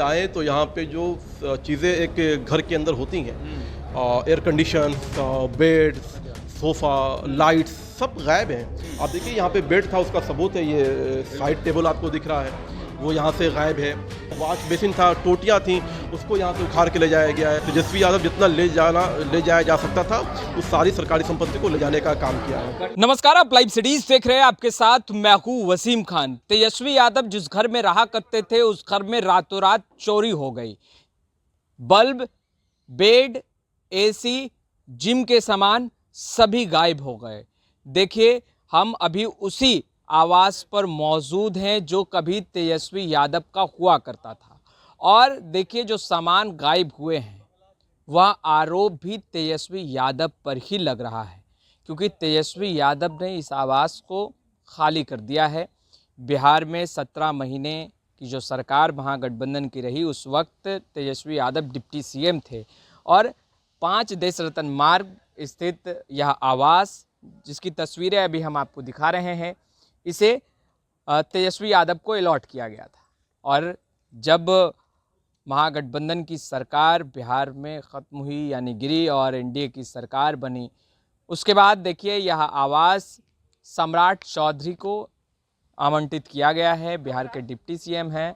आए तो यहाँ पे जो चीज़ें एक घर के अंदर होती हैं, air condition, bed, sofa, lights सब गायब हैं। आप देखिए यहाँ पे बेड था, उसका सबूत है ये साइड टेबल आपको दिख रहा है, वो यहाँ से गायब है। वॉश बेसिन था, टोटियाँ थी, उसको यहाँ से उखाड़ के ले जाया गया है। तेजस्वी यादव जितना ले जाया जा सकता था उस सारी सरकारी संपत्ति को ले जाने का काम किया है। नमस्कार, आप लाइव सिटीज देख रहे हैं। आपके साथ मैं हूं वसीम खान। तेजस्वी यादव जिस घर में रहा करते थे उस घर में रातों रात चोरी हो गई। बल्ब, बेड, एसी, जिम के सामान सभी गायब हो गए। देखिए, हम अभी उसी आवास पर मौजूद हैं जो कभी तेजस्वी यादव का हुआ करता था। और देखिए, जो सामान गायब हुए हैं वह आरोप भी तेजस्वी यादव पर ही लग रहा है, क्योंकि तेजस्वी यादव ने इस आवास को खाली कर दिया है। बिहार में 17 महीने की जो सरकार महागठबंधन की रही, उस वक्त तेजस्वी यादव डिप्टी सीएम थे और 5 देश रत्न मार्ग स्थित यह आवास, जिसकी तस्वीरें अभी हम आपको दिखा रहे हैं, इसे तेजस्वी यादव को अलॉट किया गया था। और जब महागठबंधन की सरकार बिहार में ख़त्म हुई, यानी गिरी, और एनडीए की सरकार बनी, उसके बाद देखिए यह आवास सम्राट चौधरी को आवंटित किया गया है। बिहार के डिप्टी सीएम हैं,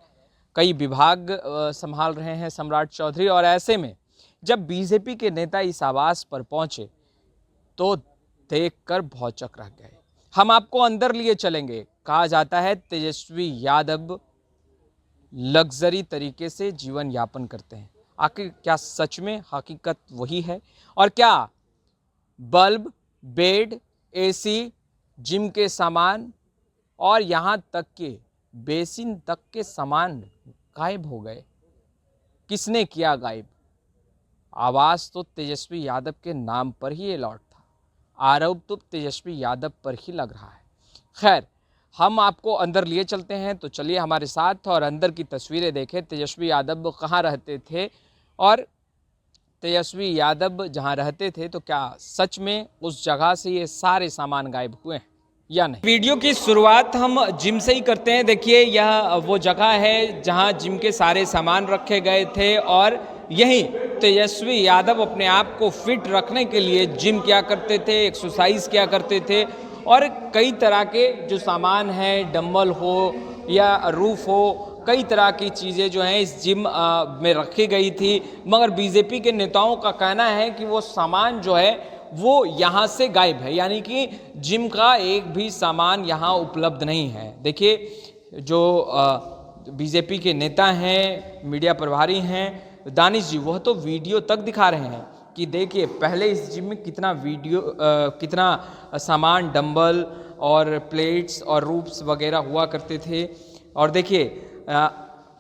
कई विभाग संभाल रहे हैं सम्राट चौधरी। और ऐसे में जब बीजेपी के नेता इस आवास पर पहुंचे तो देखकर भौचक रह गए। हम आपको अंदर लिए चलेंगे। कहा जाता है तेजस्वी यादव लग्जरी तरीके से जीवन यापन करते हैं। आखिर क्या सच में हकीकत वही है? और क्या बल्ब, बेड, एसी, जिम के सामान और यहाँ तक के बेसिन तक के सामान गायब हो गए? किसने किया गायब? आवास तो तेजस्वी यादव के नाम पर ही अलॉट था। आरोप तो तेजस्वी यादव पर ही लग रहा है। खैर, हम आपको अंदर लिए चलते हैं, तो चलिए हमारे साथ और अंदर की तस्वीरें देखें। तेजस्वी यादव कहाँ रहते थे और तेजस्वी यादव जहाँ रहते थे तो क्या सच में उस जगह से ये सारे सामान गायब हुए हैं या नहीं। वीडियो की शुरुआत हम जिम से ही करते हैं। देखिए, यह वो जगह है जहाँ जिम के सारे सामान रखे गए थे और यहीं तेजस्वी यादव अपने आप को फिट रखने के लिए जिम किया करते थे, एक्सरसाइज किया करते थे। और कई तरह के जो सामान हैं, डंबल हो या रूफ हो, कई तरह की चीज़ें जो हैं इस जिम में रखी गई थी। मगर बीजेपी के नेताओं का कहना है कि वो सामान जो है वो यहाँ से गायब है, यानी कि जिम का एक भी सामान यहाँ उपलब्ध नहीं है। देखिए, जो बीजेपी के नेता हैं, मीडिया प्रभारी हैं दानिश जी, वह तो वीडियो तक दिखा रहे हैं कि देखिए पहले इस जिम में कितना सामान, डंबल और प्लेट्स और रूप्स वगैरह हुआ करते थे। और देखिए,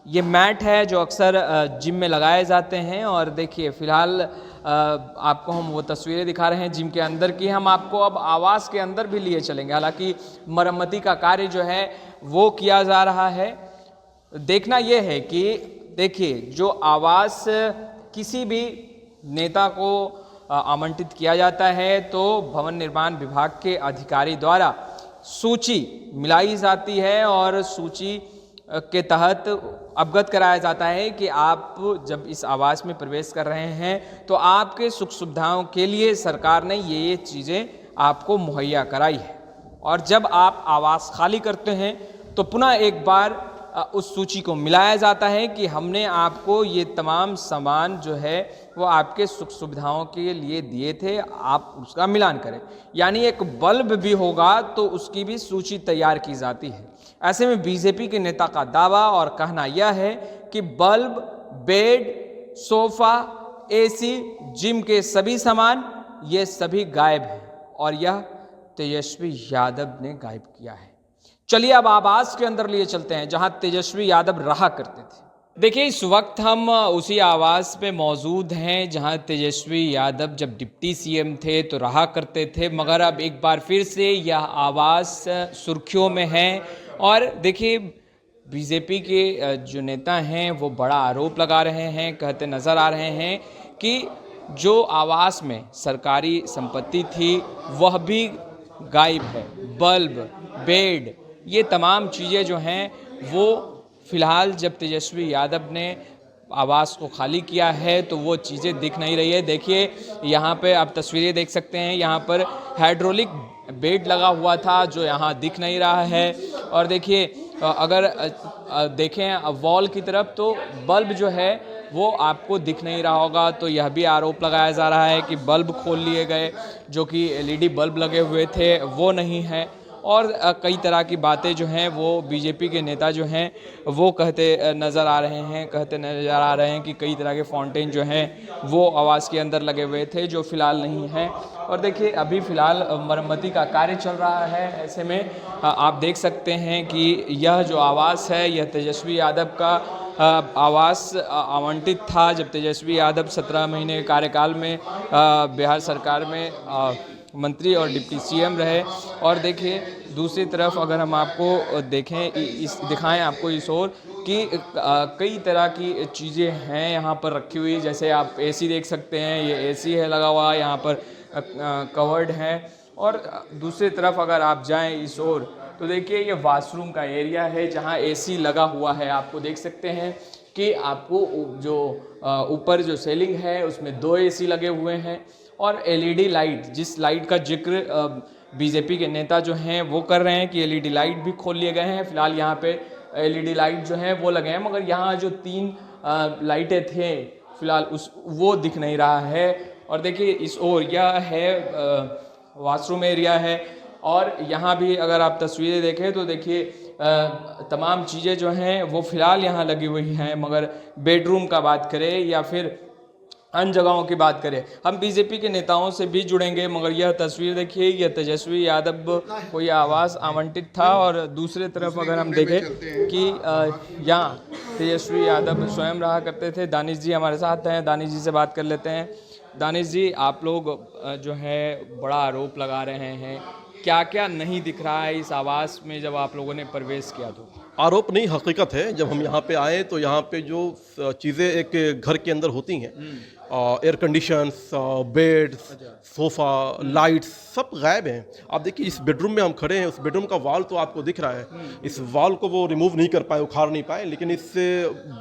ये मैट है जो अक्सर जिम में लगाए जाते हैं। और देखिए, फ़िलहाल आपको हम वो तस्वीरें दिखा रहे हैं जिम के अंदर की। हम आपको अब आवास के अंदर भी लिए चलेंगे। हालांकि मरम्मती का कार्य जो है वो किया जा रहा है। देखना ये है कि देखिए, जो आवास किसी भी नेता को आवंटित किया जाता है तो भवन निर्माण विभाग के अधिकारी द्वारा सूची मिलाई जाती है और सूची के तहत अवगत कराया जाता है कि आप जब इस आवास में प्रवेश कर रहे हैं तो आपके सुख सुविधाओं के लिए सरकार ने ये चीज़ें आपको मुहैया कराई है। और जब आप आवास खाली करते हैं तो पुनः एक बार उस सूची को मिलाया जाता है कि हमने आपको ये तमाम सामान जो है वो आपके सुख सुविधाओं के लिए दिए थे, आप उसका मिलान करें। यानी एक बल्ब भी होगा तो उसकी भी सूची तैयार की जाती है। ऐसे में बीजेपी के नेता का दावा और कहना यह है कि bulb, bed, sofa, AC, gym के सभी सामान ये सभी गायब हैं और यह तेजस्वी यादव ने गायब किया है। चलिए अब आवास के अंदर लिए चलते हैं जहां तेजस्वी यादव रहा करते थे। देखिए, इस वक्त हम उसी आवास पे मौजूद हैं जहां तेजस्वी यादव जब डिप्टी सीएम थे तो रहा करते थे। मगर अब एक बार फिर से यह आवास सुर्खियों में है। और देखिए, बीजेपी के जो नेता हैं वो बड़ा आरोप लगा रहे हैं, कहते नज़र आ रहे हैं कि जो आवास में सरकारी संपत्ति थी वह भी गायब है। बल्ब, बेड, ये तमाम चीज़ें जो हैं वो फ़िलहाल जब तेजस्वी यादव ने आवास को खाली किया है तो वो चीज़ें दिख नहीं रही है। देखिए यहाँ पे आप तस्वीरें देख सकते हैं, यहाँ पर हाइड्रोलिक बेड लगा हुआ था जो यहाँ दिख नहीं रहा है। और देखिए अगर देखें वॉल की तरफ तो बल्ब जो है वो आपको दिख नहीं रहा होगा। तो यह भी आरोप लगाया जा रहा है कि बल्ब खोल लिए गए, जो कि एलईडी बल्ब लगे हुए थे वो नहीं है। और कई तरह की बातें जो हैं वो बीजेपी के नेता जो हैं वो कहते नज़र आ रहे हैं कि कई तरह के फाउंटेन जो हैं वो आवास के अंदर लगे हुए थे जो फ़िलहाल नहीं हैं। और देखिए अभी फ़िलहाल मरम्मती का कार्य चल रहा है। ऐसे में आप देख सकते हैं कि यह जो आवास है यह तेजस्वी यादव का आवास आवंटित था जब तेजस्वी यादव 17 महीने के कार्यकाल में बिहार सरकार में मंत्री और डिप्टी सीएम रहे। और देखिए दूसरी तरफ अगर हम आपको दिखाएं आपको इस ओर कि कई तरह की चीज़ें हैं यहाँ पर रखी हुई, जैसे आप एसी देख सकते हैं, ये एसी है लगा हुआ, यहाँ पर कवर्ड है। और दूसरी तरफ अगर आप जाएं इस ओर तो देखिए ये वॉशरूम का एरिया है जहाँ एसी लगा हुआ है। आपको देख सकते हैं कि आपको जो ऊपर जो सीलिंग है उसमें 2 एसी लगे हुए हैं। और एलईडी लाइट, जिस लाइट का जिक्र बीजेपी के नेता जो हैं वो कर रहे हैं कि एलईडी लाइट भी खोल लिए गए हैं। फिलहाल यहाँ पे एलईडी लाइट जो हैं वो लगे हैं, मगर यहाँ जो 3 लाइटें थे फिलहाल वो दिख नहीं रहा है। और देखिए इस ओर यह है वॉशरूम एरिया है। और यहाँ भी अगर आप तस्वीरें देखें तो देखिए तमाम चीज़ें जो हैं वो फ़िलहाल यहाँ लगी हुई हैं, मगर बेडरूम का बात करें या फिर अन्य जगहों की बात करें, हम बीजेपी के नेताओं से भी जुड़ेंगे। मगर यह तस्वीर देखिए, यह तेजस्वी यादव को यह आवास आवंटित था। और दूसरे तरफ अगर हम देखें कि यहाँ तेजस्वी यादव स्वयं रहा करते थे। दानिश जी हमारे साथ हैं, दानिश जी से बात कर लेते हैं। दानिश जी, आप लोग जो है बड़ा आरोप लगा रहे हैं, क्या क्या नहीं दिख रहा है इस आवास में जब आप लोगों ने प्रवेश किया? तो आरोप नहीं, हकीकत है। जब हम यहाँ पे आए तो यहाँ पे जो चीज़ें एक घर के अंदर होती हैं, air condition, bed, sofa, lights, सब गायब हैं। आप देखिए इस बेडरूम में हम खड़े हैं, उस बेडरूम का वॉल तो आपको दिख रहा है, इस वॉल को वो रिमूव नहीं कर पाए, उखाड़ नहीं पाए, लेकिन इस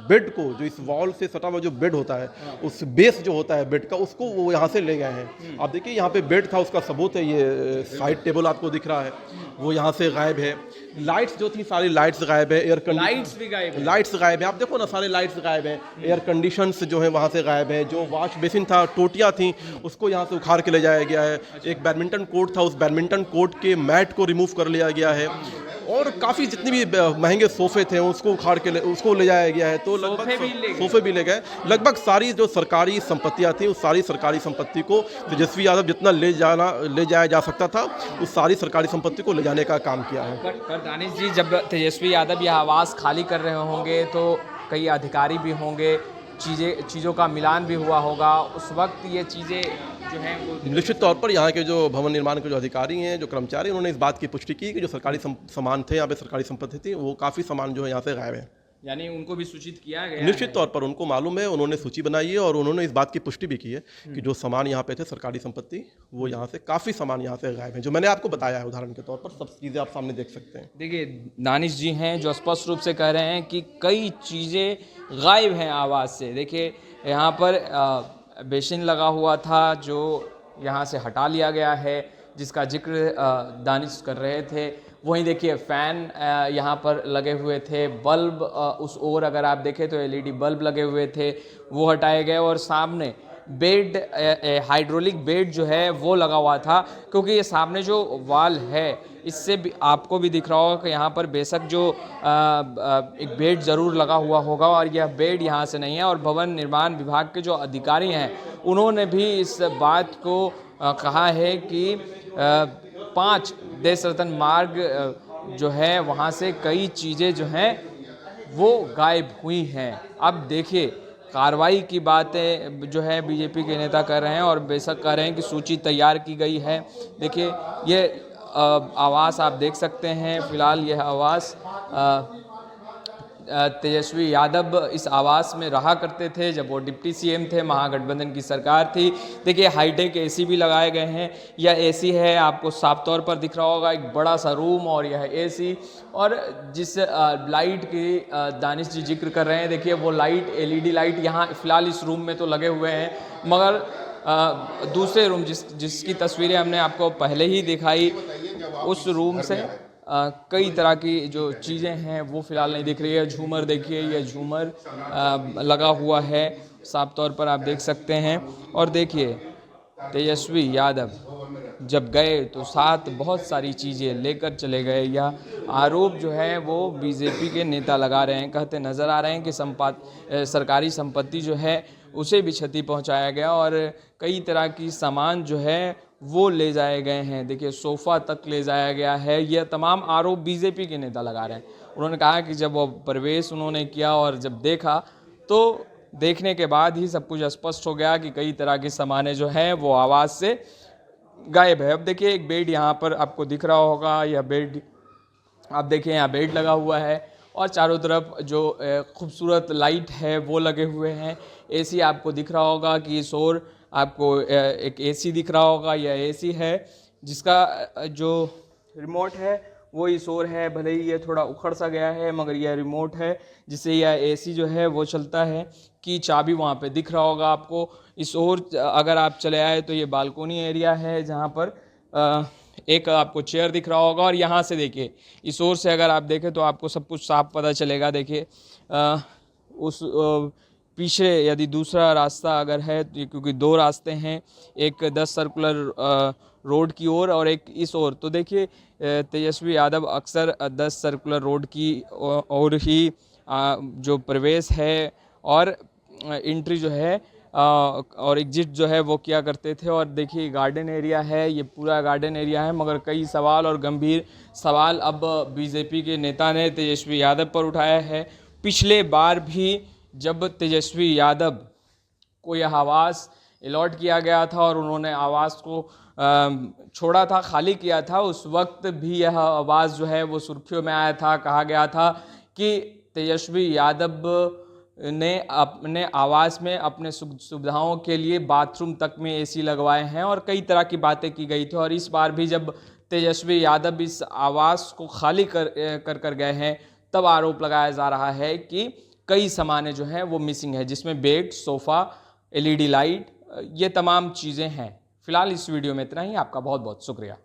बेड को, जो इस वॉल से सटा हुआ जो बेड होता है, उस बेस जो होता है बेड का, उसको वो यहाँ से ले गए हैं। आप देखिए यहाँ पे बेड था, उसका सबूत है, ये साइड टेबल आपको दिख रहा है, वो यहाँ से गायब है। लाइट्स जो थी सारी लाइट्स गायब है, लाइट्स भी गायब है, लाइट्स गायब है। आप देखो ना, सारे लाइट्स गायब हैं, एयर कंडीशंस जो है वहाँ से गायब है। जो वॉश बेसिन था, टोटियाँ थी, उसको यहाँ से उखाड़ के ले जाया गया है। एक बैडमिंटन कोर्ट था, उस बैडमिंटन कोर्ट के मैट को रिमूव कर लिया गया है। और काफ़ी जितने भी महंगे सोफ़े थे उसको उखाड़ के उसको ले जाया गया है। तो लगभग सोफ़े भी ले गए। लगभग सारी जो सरकारी संपत्तियाँ थी, उस सारी सरकारी संपत्ति को तेजस्वी यादव जितना ले जाया जा सकता था, उस सारी सरकारी संपत्ति को ले जाने का काम किया है। पर दानिश जी, जब तेजस्वी यादव यह आवास खाली कर रहे होंगे तो कई अधिकारी भी होंगे, चीज़ों का मिलान भी हुआ होगा, उस वक्त ये चीज़ें जो हैं वो निश्चित तौर पर यहाँ के जो भवन निर्माण के जो अधिकारी हैं, जो कर्मचारी, उन्होंने इस बात की पुष्टि की कि जो सरकारी सामान थे, यहाँ पे सरकारी संपत्ति थी, वो काफ़ी सामान जो है यहाँ से गायब है। यानी उनको भी सूचित किया गया? निश्चित तौर पर उनको मालूम है, उन्होंने सूची बनाई है और उन्होंने इस बात की पुष्टि भी की है कि जो सामान यहाँ पे थे सरकारी संपत्ति, वो यहाँ से काफ़ी सामान यहाँ से गायब है। जो मैंने आपको बताया है उदाहरण के तौर पर, सब चीज़ें आप सामने देख सकते हैं। देखिए दानिश जी हैं जो स्पष्ट रूप से कह रहे हैं कि कई चीज़ें गायब हैं आवास से। देखिए यहाँ पर बेसिन लगा हुआ था जो यहाँ से हटा लिया गया है, जिसका जिक्र दानिश कर रहे थे। वहीं देखिए फ़ैन यहाँ पर लगे हुए थे, बल्ब उस ओर अगर आप देखें तो एलईडी बल्ब लगे हुए थे, वो हटाए गए। और सामने बेड, हाइड्रोलिक बेड जो है वो लगा हुआ था, क्योंकि ये सामने जो वॉल है इससे भी आपको भी दिख रहा होगा कि यहाँ पर बेशक जो एक बेड ज़रूर लगा हुआ होगा, और यह बेड यहाँ से नहीं है। और भवन निर्माण विभाग के जो अधिकारी हैं उन्होंने भी इस बात को कहा है कि 5 देश रत्न मार्ग जो है वहाँ से कई चीज़ें जो हैं वो गायब हुई हैं। अब देखिए कार्रवाई की बातें जो है बीजेपी के नेता कर रहे हैं और बेशक कह रहे हैं कि सूची तैयार की गई है। देखिए ये आवास आप देख सकते हैं, फ़िलहाल यह आवास तेजस्वी यादव इस आवास में रहा करते थे जब वो डिप्टी सीएम थे, महागठबंधन की सरकार थी। देखिए हाईटेक एसी भी लगाए गए हैं। यह एसी है, आपको साफ तौर पर दिख रहा होगा, एक बड़ा सा रूम और यह एसी। और जिस लाइट की दानिश जी जिक्र कर रहे हैं, देखिए वो लाइट एलईडी लाइट यहाँ फिलहाल इस रूम में तो लगे हुए हैं, मगर दूसरे रूम जिसकी तस्वीरें हमने आपको पहले ही दिखाई, उस रूम से कई तरह की जो चीज़ें हैं वो फिलहाल नहीं दिख रही है। झूमर देखिए, ये झूमर लगा हुआ है, साफ तौर पर आप देख सकते हैं। और देखिए तेजस्वी यादव जब गए तो साथ बहुत सारी चीज़ें लेकर चले गए। यह आरोप जो है वो बीजेपी के नेता लगा रहे हैं, कहते नज़र आ रहे हैं कि सरकारी संपत्ति जो है उसे भी क्षति पहुंचाया गया और कई तरह की सामान जो है वो ले जाए गए हैं। देखिए सोफ़ा तक ले जाया गया है। यह तमाम आरोप बीजेपी के नेता लगा रहे हैं। उन्होंने कहा कि जब वो प्रवेश उन्होंने किया और जब देखा तो देखने के बाद ही सब कुछ स्पष्ट हो गया कि कई तरह की सामानें जो हैं वो आवाज़ से गायब है। अब देखिए एक बेड यहाँ पर आपको दिख रहा होगा, यह बेड आप देखिए, यहाँ बेड लगा हुआ है और चारों तरफ जो खूबसूरत लाइट है वो लगे हुए हैं। एसी आपको दिख रहा होगा कि इस ओर आपको एक एसी दिख रहा होगा, यह एसी है जिसका जो रिमोट है वो इस ओर है। भले ही ये थोड़ा उखड़ सा गया है मगर यह रिमोट है जिससे यह एसी जो है वो चलता है। की चाबी वहाँ पे दिख रहा होगा आपको। इस ओर अगर आप चले आए तो ये बालकोनी एरिया है जहाँ पर एक आपको चेयर दिख रहा होगा। और यहाँ से देखिए इस ओर से अगर आप देखें तो आपको सब कुछ साफ पता चलेगा। देखिए उस पीछे यदि दूसरा रास्ता अगर है, क्योंकि दो रास्ते हैं, एक 10 सर्कुलर रोड की ओर और एक इस ओर, तो देखिए तेजस्वी यादव अक्सर 10 सर्कुलर रोड की ओर ही जो प्रवेश है और एंट्री जो है और एग्जिट जो है वो किया करते थे। और देखिए गार्डन एरिया है, ये पूरा गार्डन एरिया है, मगर कई सवाल और गंभीर सवाल अब बीजेपी के नेता ने तेजस्वी यादव पर उठाया है। पिछले बार भी जब तेजस्वी यादव को यह आवास अलॉट किया गया था और उन्होंने आवास को छोड़ा था, खाली किया था, उस वक्त भी यह आवास जो है वो सुर्खियों में आया था। कहा गया था कि तेजस्वी यादव ने अपने आवास में अपने सुविधाओं के लिए बाथरूम तक में एसी लगवाए हैं और कई तरह की बातें की गई थी। और इस बार भी जब तेजस्वी यादव इस आवास को खाली कर गए हैं तब आरोप लगाया जा रहा है कि कई सामानें जो हैं वो मिसिंग है, जिसमें बेड, सोफ़ा, एलईडी लाइट, ये तमाम चीज़ें हैं। फिलहाल इस वीडियो में इतना ही। आपका बहुत बहुत शुक्रिया।